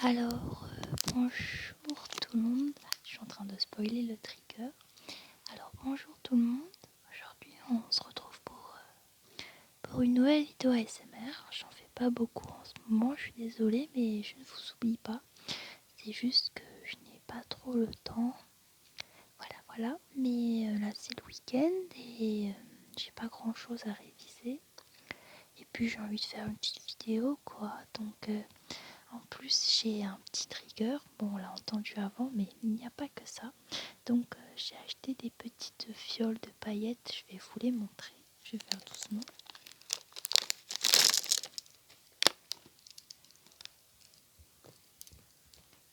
Alors, bonjour tout le monde. Je suis en train de spoiler le trigger. Alors, bonjour tout le monde. Aujourd'hui, on se retrouve pour une nouvelle vidéo ASMR. J'en fais pas beaucoup en ce moment, je suis désolée, mais je ne vous oublie pas. C'est juste que je n'ai pas trop le temps. Voilà. Mais là, c'est le week-end et j'ai pas grand chose à réviser. Et puis, j'ai envie de faire une petite vidéo, quoi. Donc, en plus, j'ai un petit trigger. Bon, on l'a entendu avant, mais il n'y a pas que ça. Donc, j'ai acheté des petites fioles de paillettes. Je vais vous les montrer. Je vais faire doucement.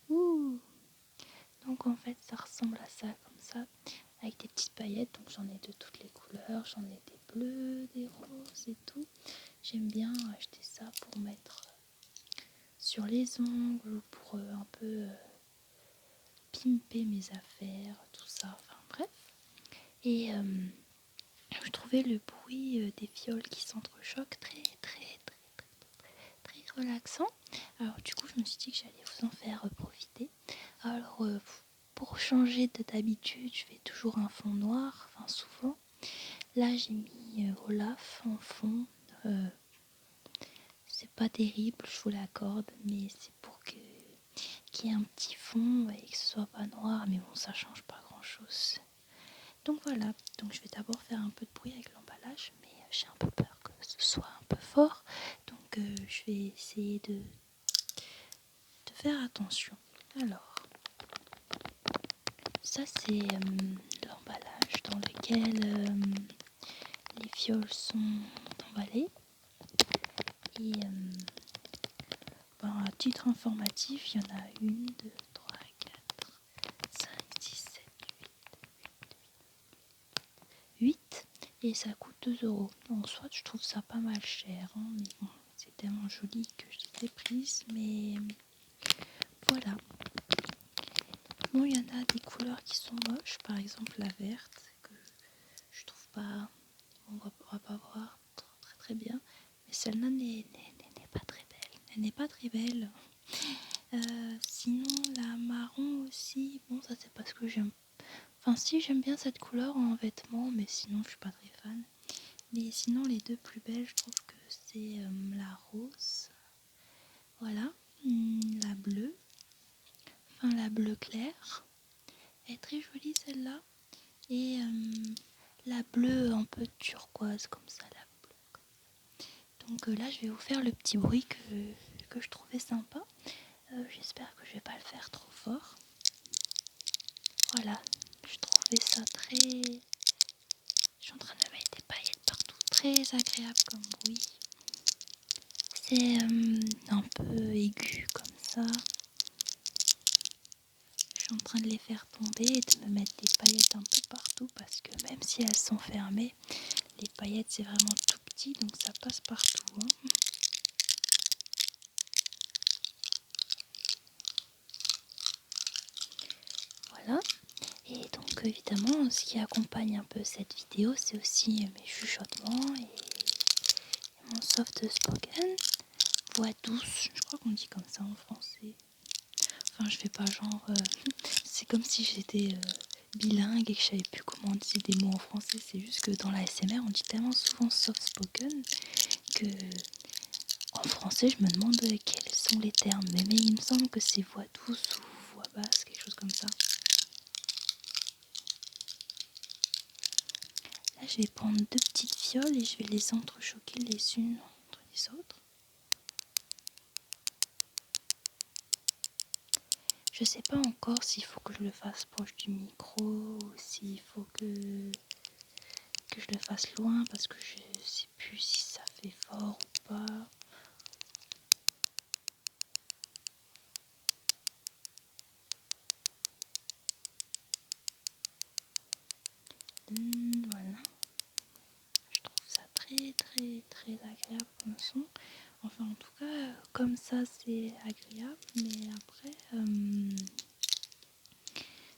Ouh. Donc, en fait, ça ressemble à ça, comme ça, avec des petites paillettes. Donc, j'en ai de toutes les couleurs. J'en ai des bleus, des roses et tout. J'aime bien acheter ça pour mettre sur les ongles ou pour un peu pimper mes affaires, tout ça. Enfin, bref. Et je trouvais le bruit des fioles qui s'entrechoquent très relaxant. Alors du coup, je me suis dit que j'allais vous en faire profiter. Alors pour changer d'habitude, je fais toujours un fond noir, enfin souvent. Là, j'ai mis Olaf en fond. C'est pas terrible, je vous l'accorde, mais c'est pour qu'il y ait un petit fond et que ce soit pas noir. Mais bon, ça change pas grand chose. Donc voilà, donc je vais d'abord faire un peu de bruit avec l'emballage, mais j'ai un peu peur que ce soit un peu fort, donc je vais essayer de faire attention. Alors, ça c'est l'emballage dans lequel les fioles sont emballées. Et à titre informatif, il y en a 1, 2, 3, 4, 5, 6, 7, 8 et ça coûte 2 €. En soit, je trouve ça pas mal cher, hein, mais bon, c'est tellement joli que je les ai prises, mais voilà. Bon, il y en a des couleurs qui sont moches, par exemple la verte, que je trouve pas, on va pas voir très bien, mais celle-là n'est pas très belle. Elle n'est pas très belle. Sinon, la marron aussi, bon, ça c'est parce que j'aime. Enfin, si, j'aime bien cette couleur en vêtements, mais sinon, je suis pas très fan. Mais sinon, les deux plus belles, je trouve que c'est la rose, voilà, la bleue, enfin la bleue claire. Elle est très jolie celle-là. Et la bleue un peu turquoise, comme ça, la bleue. Donc là, je vais vous faire le petit bruit que je trouvais sympa. J'espère que je vais pas le faire trop fort. Voilà, je trouvais ça très... Je suis en train de mettre des paillettes partout. Très agréable comme bruit. C'est un peu aigu comme ça. Je suis en train de les faire tomber et de me mettre des paillettes un peu partout parce que même si elles sont fermées, les paillettes c'est vraiment tout petit donc ça passe partout. Hein. Voilà. Et donc évidemment ce qui accompagne un peu cette vidéo c'est aussi mes chuchotements et mon soft spoken. Voix douce, je crois qu'on dit comme ça en français. Enfin je fais pas genre... c'est comme si j'étais... bilingue et que je savais plus comment dire des mots en français. C'est juste que dans la SMR on dit tellement souvent soft spoken que en français je me demande quels sont les termes. Mais il me semble que c'est voix douce ou voix basse, quelque chose comme ça. Là je vais prendre 2 petites fioles et je vais les entrechoquer les unes entre les autres. Je sais pas encore s'il faut que je le fasse proche du micro ou s'il faut que je le fasse loin parce que je sais plus si ça fait fort ou pas. Voilà. Je trouve ça très agréable comme son. Enfin en tout cas comme ça c'est agréable mais après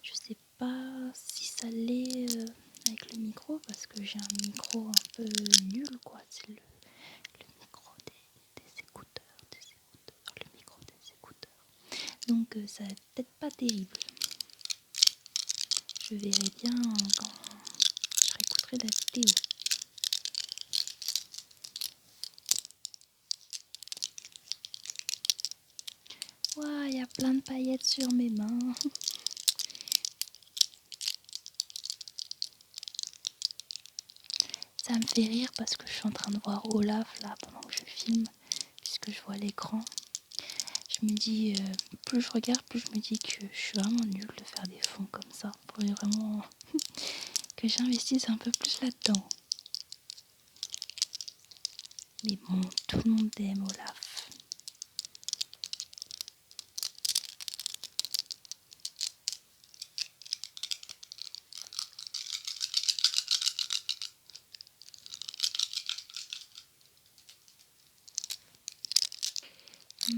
je sais pas si ça l'est avec le micro parce que j'ai un micro un peu nul quoi. C'est le micro des écouteurs, le micro des écouteurs. Donc ça va peut-être pas terrible. Je verrai bien quand je réécouterai la vidéo. Waouh, il y a plein de paillettes sur mes mains. Ça me fait rire parce que je suis en train de voir Olaf là pendant que je filme, puisque je vois l'écran. Je me dis, plus je regarde, plus je me dis que je suis vraiment nulle de faire des fonds comme ça. Il faudrait vraiment que j'investisse un peu plus là-dedans. Mais bon, tout le monde aime Olaf. Je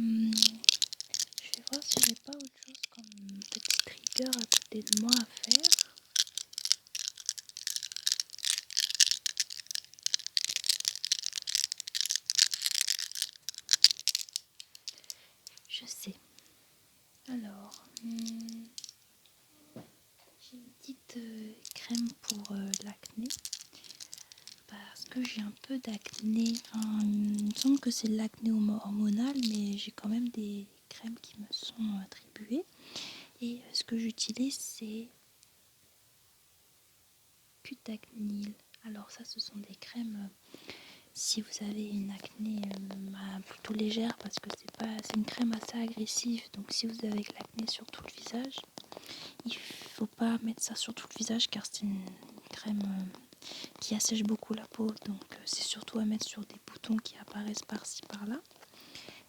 vais voir si j'ai pas autre chose comme petit trigger à côté de moi à faire. Je sais. Alors, j'ai une petite crème pour l'acné. Parce que j'ai un peu d'acné. Enfin, il me semble que c'est de l'acné hormonal, mais j'ai quand même des crèmes qui me sont attribuées. Et ce que j'utilise, c'est Cutacnil. Alors ça, ce sont des crèmes si vous avez une acné plutôt légère, parce que c'est une crème assez agressive. Donc si vous avez de l'acné sur tout le visage, il faut pas mettre ça sur tout le visage car c'est une crème qui assèche beaucoup la peau. Donc c'est surtout à mettre sur des boutons qui apparaissent par-ci par-là.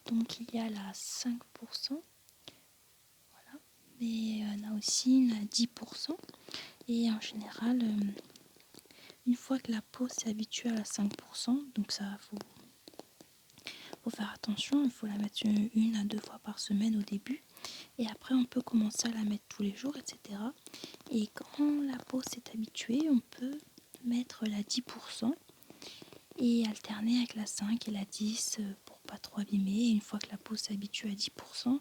Donc il y a la 5%, voilà. Mais il y en a aussi une à 10%. Et en général, une fois que la peau s'est habituée à la 5%, donc ça faut faire attention, il faut la mettre 1 à 2 fois par semaine au début. Et après on peut commencer à la mettre tous les jours, etc. Et quand la peau s'est habituée, on peut mettre la 10% et alterner avec la 5 et la 10 pour pas trop abîmer. Et une fois que la peau s'habitue à 10%,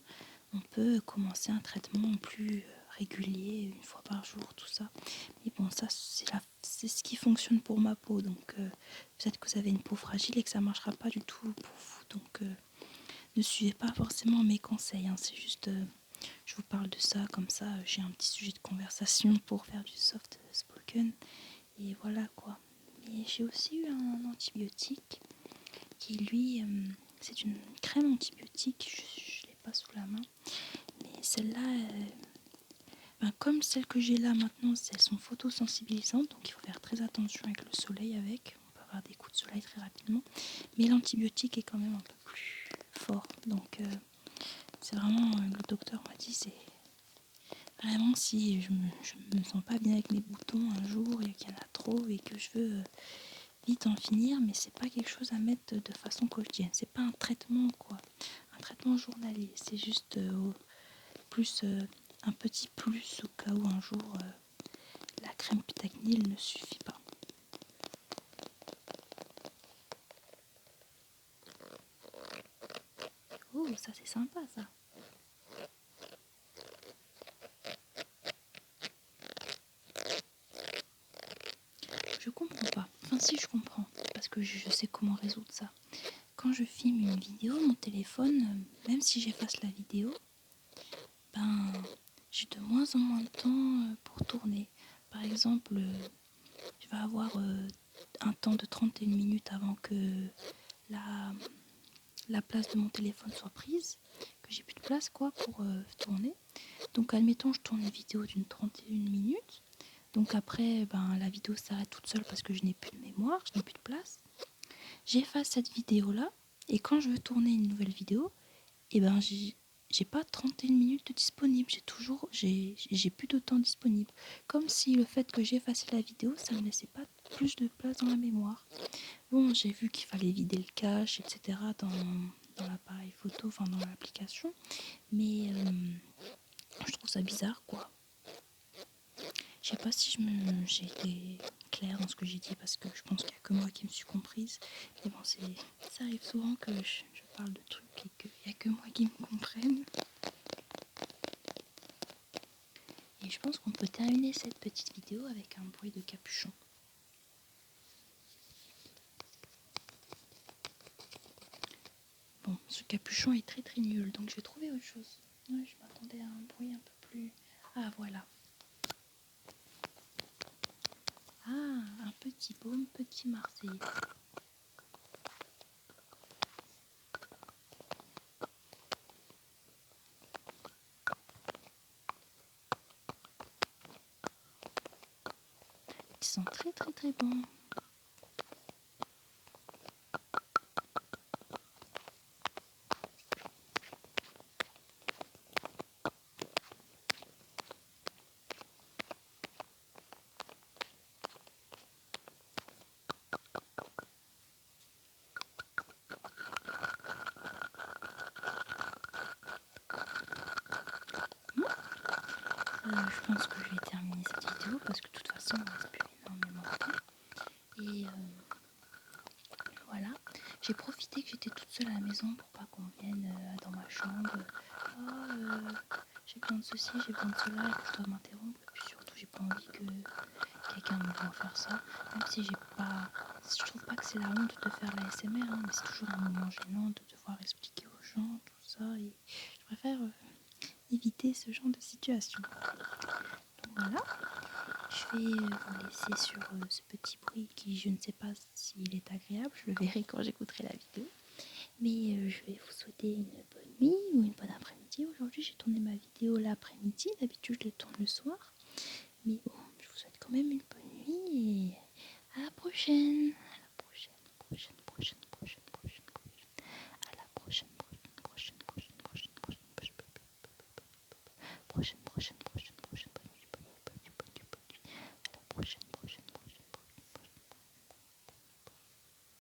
on peut commencer un traitement plus régulier, 1 fois par jour, tout ça. Mais bon, ça c'est ce qui fonctionne pour ma peau. Donc peut-être que vous avez une peau fragile et que ça ne marchera pas du tout pour vous. Donc ne suivez pas forcément mes conseils. Hein. C'est juste, je vous parle de ça comme ça. J'ai un petit sujet de conversation pour faire du soft spoken. Et voilà quoi. Mais j'ai aussi eu un antibiotique qui lui, c'est une crème antibiotique. Je ne l'ai pas sous la main. Mais celle-là, comme celles que j'ai là maintenant, elles sont photosensibilisantes. Donc il faut faire très attention avec le soleil avec. On peut avoir des coups de soleil très rapidement. Mais l'antibiotique est quand même un peu plus fort. Donc c'est vraiment, le docteur m'a dit, c'est vraiment si je me sens pas bien avec mes boutons un jour et qu'il y en a trop et que je veux vite en finir, mais c'est pas quelque chose à mettre de façon quotidienne. C'est pas un traitement quoi, un traitement journalier. C'est juste plus un petit plus au cas où un jour la crème Cutacnil ne suffit pas. Oh, ça c'est sympa ça. Je comprends pas. Enfin si, je comprends, parce que je sais comment résoudre ça. Quand je filme une vidéo, mon téléphone, même si j'efface la vidéo, j'ai de moins en moins de temps pour tourner. Par exemple, je vais avoir un temps de 31 minutes avant que la place de mon téléphone soit prise, que j'ai plus de place quoi pour tourner. Donc admettons, je tourne une vidéo d'une 31 minutes. Donc après, la vidéo s'arrête toute seule parce que je n'ai plus de mémoire, je n'ai plus de place. J'efface cette vidéo-là et quand je veux tourner une nouvelle vidéo, j'ai pas 31 minutes disponibles, j'ai plus de temps disponible. Comme si le fait que j'ai effacé la vidéo, ça me laissait pas plus de place dans la mémoire. Bon, j'ai vu qu'il fallait vider le cache, etc. dans l'appareil photo, enfin dans l'application, mais je trouve ça bizarre, quoi. Je sais pas si j'ai été claire dans ce que j'ai dit parce que je pense qu'il n'y a que moi qui me suis comprise. Mais bon, ça arrive souvent que je parle de trucs et qu'il n'y a que moi qui me comprenne. pense qu'on peut terminer cette petite vidéo avec un bruit de capuchon. Bon, ce capuchon est très très nul, donc je vais trouver autre chose. Ouais, je m'attendais à un bruit un peu plus... Ah, voilà. Ah, un petit baume, petit Marseille. Ils sont très très très bons. Je pense que je vais terminer cette vidéo parce que de toute façon il ne reste plus énormément de temps. Et voilà, j'ai profité que j'étais toute seule à la maison pour pas qu'on vienne dans ma chambre. J'ai besoin de ceci, j'ai besoin de cela et que je dois m'interrompre. Et puis surtout j'ai pas envie que quelqu'un me voit faire ça. Même si j'ai pas, je trouve pas que c'est la honte de faire la SMR, hein, mais c'est toujours un moment gênant de devoir expliquer aux gens tout ça. Et je préfère éviter ce genre de situation. Donc voilà, je vais vous laisser sur ce petit bruit qui, je ne sais pas s'il est agréable, je le verrai quand j'écouterai la vidéo. Mais je vais vous souhaiter une bonne nuit ou une bonne après-midi. Aujourd'hui, j'ai tourné ma vidéo l'après-midi. D'habitude, je les tourne le soir. Mais bon, je vous souhaite quand même une bonne nuit et à la prochaine. À la prochaine, prochaine, prochaine, prochaine, prochaine, prochaine. À la prochaine, prochaine, prochaine, prochaine, prochaine, prochaine, prochaine, prochaine, prochaine.